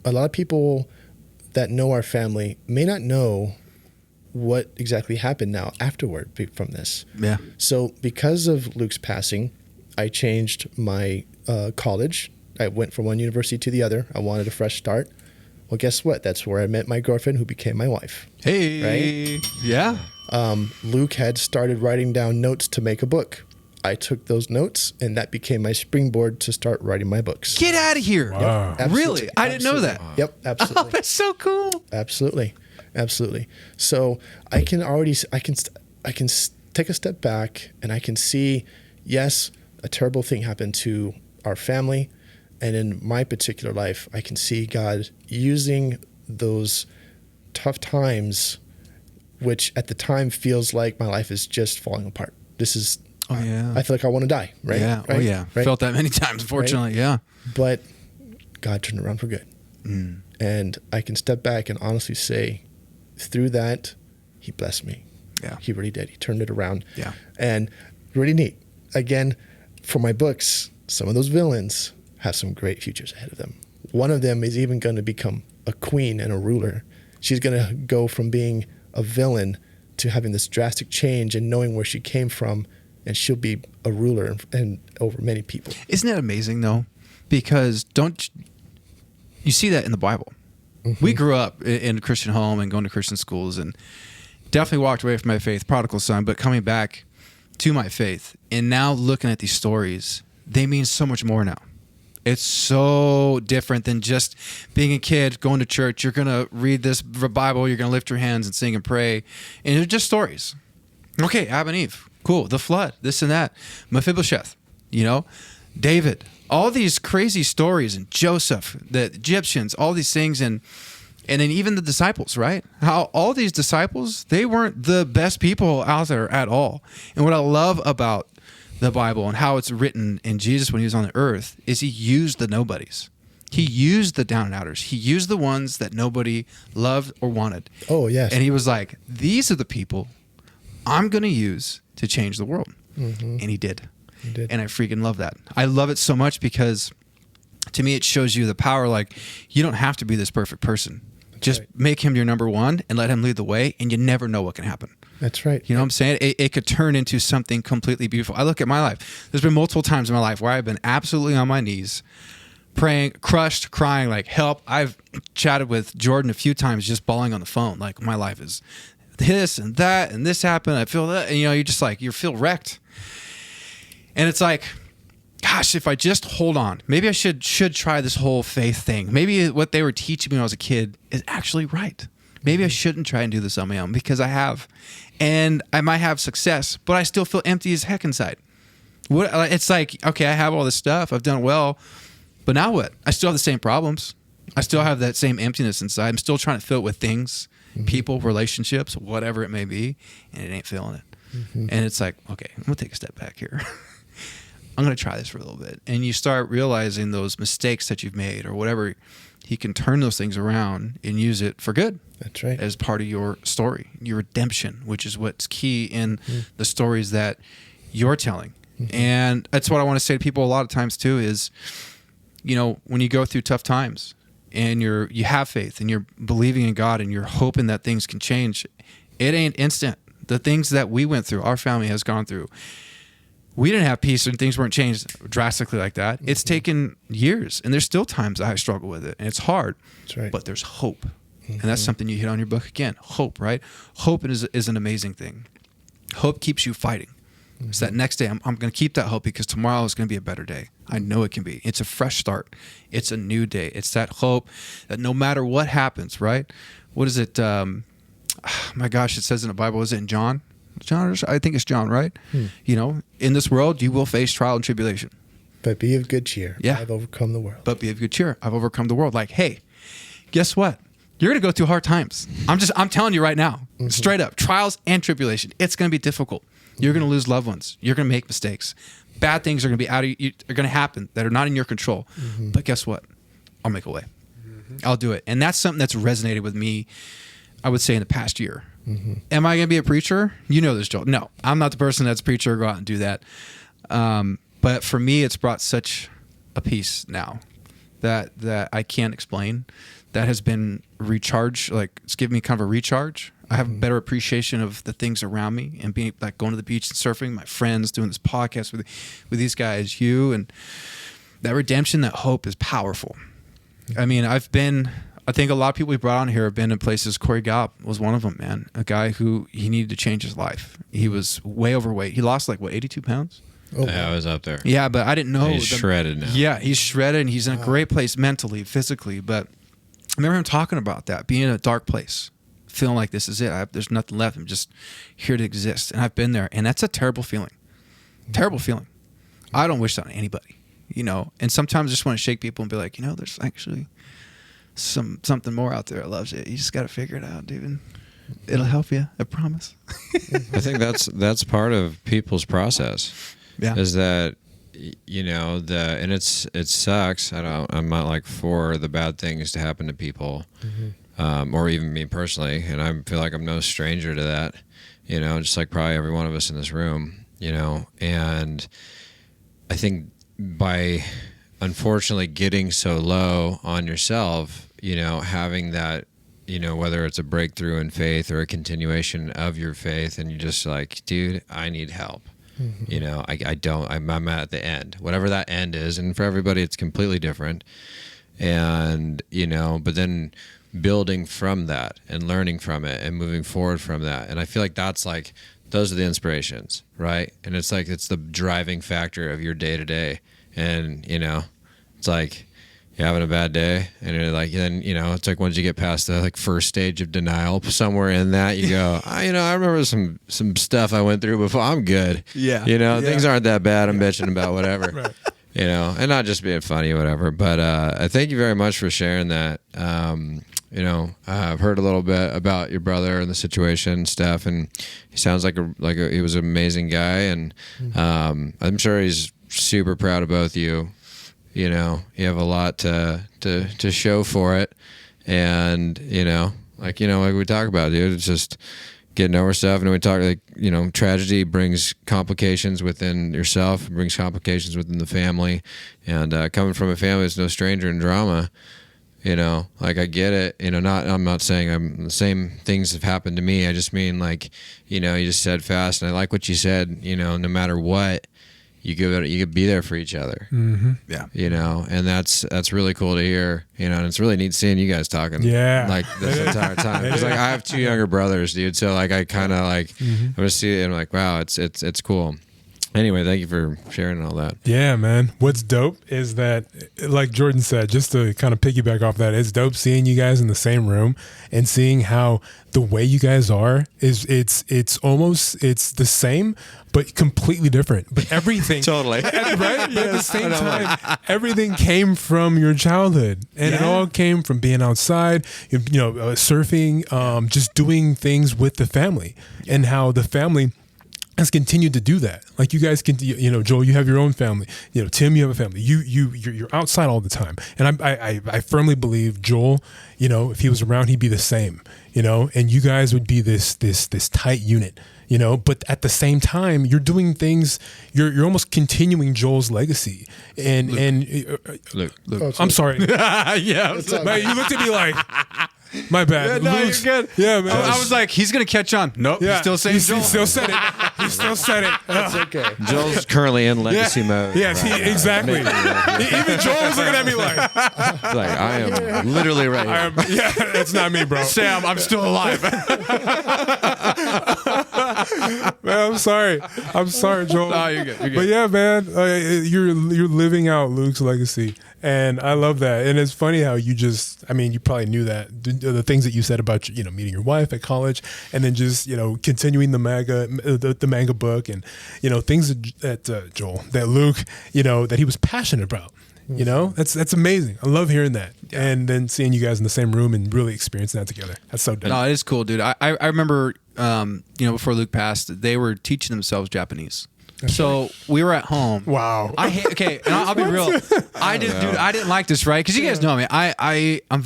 a lot of people that know our family may not know what exactly happened now afterward from this. Yeah. So because of Luke's passing, I changed my college. I went from one university to the other. I wanted a fresh start. Well, guess what? That's where I met my girlfriend, who became my wife. Hey. Right? Yeah. Luke had started writing down notes to make a book. I took those notes, and that became my springboard to start writing my books. Get out of here. Wow. Yep, really? I didn't know that. Yep, absolutely. Oh, that's so cool. Absolutely. So I can take a step back, and I can see, yes, a terrible thing happened to our family. And in my particular life, I can see God using those tough times, which at the time feels like my life is just falling apart. This is, I feel like I want to die, right? Yeah. Right? Oh, yeah. Right? Felt that many times, unfortunately. Right? Yeah. But God turned it around for good. And I can step back and honestly say, through that, he blessed me. Yeah. He really did. He turned it around. Yeah. And really neat. Again, for my books, some of those villains have some great futures ahead of them. One of them is even going to become a queen and a ruler. She's going to go from being a villain to having this drastic change and knowing where she came from, and she'll be a ruler and over many people. Isn't that amazing, though? Because you see that in the Bible. We grew up in a Christian home and going to Christian schools, and definitely walked away from my faith, prodigal son, but coming back to my faith. And now looking at these stories, they mean so much more now. It's so different than just being a kid, going to church. You're going to read this Bible, you're going to lift your hands and sing and pray. And they're just stories. Okay, Adam and Eve, cool. The flood, this and that. Mephibosheth, David. All these crazy stories, and Joseph, the Egyptians, all these things, and then even the disciples, right? How all these disciples, they weren't the best people out there at all. And what I love about the Bible and how it's written in Jesus when he was on the earth is he used the nobodies. He used the down and outers. He used the ones that nobody loved or wanted. Oh, yes. And he was like, these are the people I'm going to use to change the world. And he did. And I freaking love that. I love it so much because to me, it shows you the power. Like, you don't have to be this perfect person. Just make him your number one and let him lead the way, and you never know what can happen. That's right. You know what I'm saying? It could turn into something completely beautiful. I look at my life. There's been multiple times in my life where I've been absolutely on my knees, praying, crushed, crying, like, help. I've chatted with Jordan a few times just bawling on the phone. Like, my life is this and that, and this happened. I feel that. And, you're just like, you feel wrecked. And it's like, gosh, if I just hold on, maybe I should try this whole faith thing. Maybe what they were teaching me when I was a kid is actually right. Maybe I shouldn't try and do this on my own because I have. And I might have success, but I still feel empty as heck inside. It's like, okay, I have all this stuff. I've done well, but now what? I still have the same problems. I still have that same emptiness inside. I'm still trying to fill it with things, people, relationships, whatever it may be, and it ain't filling it. And it's like, okay, I'm going to take a step back here. I'm going to try this for a little bit. And you start realizing those mistakes that you've made or whatever. He can turn those things around and use it for good. That's right. As part of your story, your redemption, which is what's key in the stories that you're telling. And that's what I want to say to people a lot of times too is, when you go through tough times and you have faith and you're believing in God and you're hoping that things can change, it ain't instant. The things that we went through, our family has gone through, we didn't have peace and things weren't changed drastically like that. It's taken years, and there's still times I struggle with it, and it's hard. That's right. But there's hope, and that's something you hit on your book again. Hope, right? Hope is an amazing thing. Hope keeps you fighting. So that next day, I'm going to keep that hope because tomorrow is going to be a better day. I know it can be. It's a fresh start. It's a new day. It's that hope that no matter what happens, right? What is it? My gosh, it says in the Bible, is it in John? I think it's John, right? In this world, you will face trial and tribulation. But be of good cheer. Yeah. I've overcome the world. But be of good cheer. I've overcome the world. Like, hey, guess what? You're going to go through hard times. I'm telling you right now, straight up, trials and tribulation. It's going to be difficult. You're going to lose loved ones. You're going to make mistakes. Bad things are going to be are going to happen that are not in your control. But guess what? I'll make a way. I'll do it. And that's something that's resonated with me, I would say, in the past year. Am I going to be a preacher? You know this, Joel. No, I'm not the person that's a preacher. Go out and do that. But for me, it's brought such a peace now that I can't explain. That has been recharged. Like, it's given me kind of a recharge. I have a better appreciation of the things around me, and being like going to the beach and surfing, my friends, doing this podcast with these guys, you, and that redemption, that hope is powerful. I mean, I think a lot of people we brought on here have been in places. Corey Gallup was one of them, man. A guy who he needed to change his life. He was way overweight. He lost 82 pounds? Oh, yeah, I was up there. Yeah, but I didn't know. He's shredded now. Yeah, he's shredded, and he's in a great place mentally, physically. But I remember him talking about that, being in a dark place, feeling like this is it. There's nothing left. I'm just here to exist. And I've been there, and that's a terrible feeling. Terrible feeling. I don't wish that on anybody, And sometimes I just want to shake people and be like, there's actually something more out there that loves you. You just got to figure it out, dude. And it'll help you. I promise. I think that's part of people's process. Yeah. Is that and it sucks. I'm not for the bad things to happen to people, or even me personally, and I feel like I'm no stranger to that. Just like probably every one of us in this room. And I think by unfortunately getting so low on yourself, having that, whether it's a breakthrough in faith or a continuation of your faith, and you're just like, dude, I need help. I'm at the end, whatever that end is. And for everybody, it's completely different. And, but then building from that and learning from it and moving forward from that. And I feel like those are the inspirations, right? And it's the driving factor of your day to day. And, it's like you're having a bad day, and you're then, it's like once you get past the first stage of denial, somewhere in that you go, I remember some stuff I went through before. I'm good. Yeah. Things aren't that bad. I'm bitching about whatever, Right. And not just being funny or whatever. But I thank you very much for sharing that. I've heard a little bit about your brother and the situation and stuff, and he sounds like he was an amazing guy, and I'm sure he's super proud of both you. You have a lot to show for it, and like we talk about, dude. It's just getting over stuff, and we talk tragedy brings complications within yourself, brings complications within the family, and coming from a family that's no stranger in drama. I get it. I'm not saying the same things have happened to me. I just mean you just said fast, and I like what you said. No matter what, you could be there for each other. Mm-hmm. Yeah. And that's really cool to hear. And it's really neat seeing you guys talking. Yeah. This entire time. Because I have 2 younger brothers, dude. So I kind of I'm gonna see it and I'm wow, it's cool. Anyway, thank you for sharing all that. Yeah, man. What's dope is that, like Jordan said, just to kind of piggyback off that, it's dope seeing you guys in the same room and seeing how the way you guys are it's the same, but completely different. But everything Totally. right? But at the same time, everything came from your childhood, and it all came from being outside, surfing, just doing things with the family, and how the family has continued to do that. Like you guys can, Joel, you have your own family. Tim, you have a family. You're outside all the time, and I firmly believe Joel, if he was around, he'd be the same. And you guys would be this tight unit. But at the same time, you're doing things. You're almost continuing Joel's legacy. Look. I'm sorry. Yeah. Man, you looked at me like, my bad. Yeah, no, Luke's, you're good. Yeah, man. I was like, he's gonna catch on. Nope. Yeah, He's still saying Joel. He still said it. He still said it. That's okay. Joel's currently in legacy mode. Yes, exactly. Even Joel was looking at me like, I am literally right here. that's not me, bro. Sam, I'm still alive. Man, I'm sorry, Joel. No, you're good. But yeah, man, you're living out Luke's legacy, and I love that. And it's funny how you you probably knew that the things that you said about meeting your wife at college, and then just continuing the manga book, and things that Joel, that Luke, that he was passionate about. That's amazing. I love hearing that, and then seeing you guys in the same room and really experiencing that together. That's so dope. No, it is cool, dude. I remember, before Luke passed, they were teaching themselves Japanese. So we were at home. Wow. And I'll be real. I didn't like this, right? Because you guys know me. I'm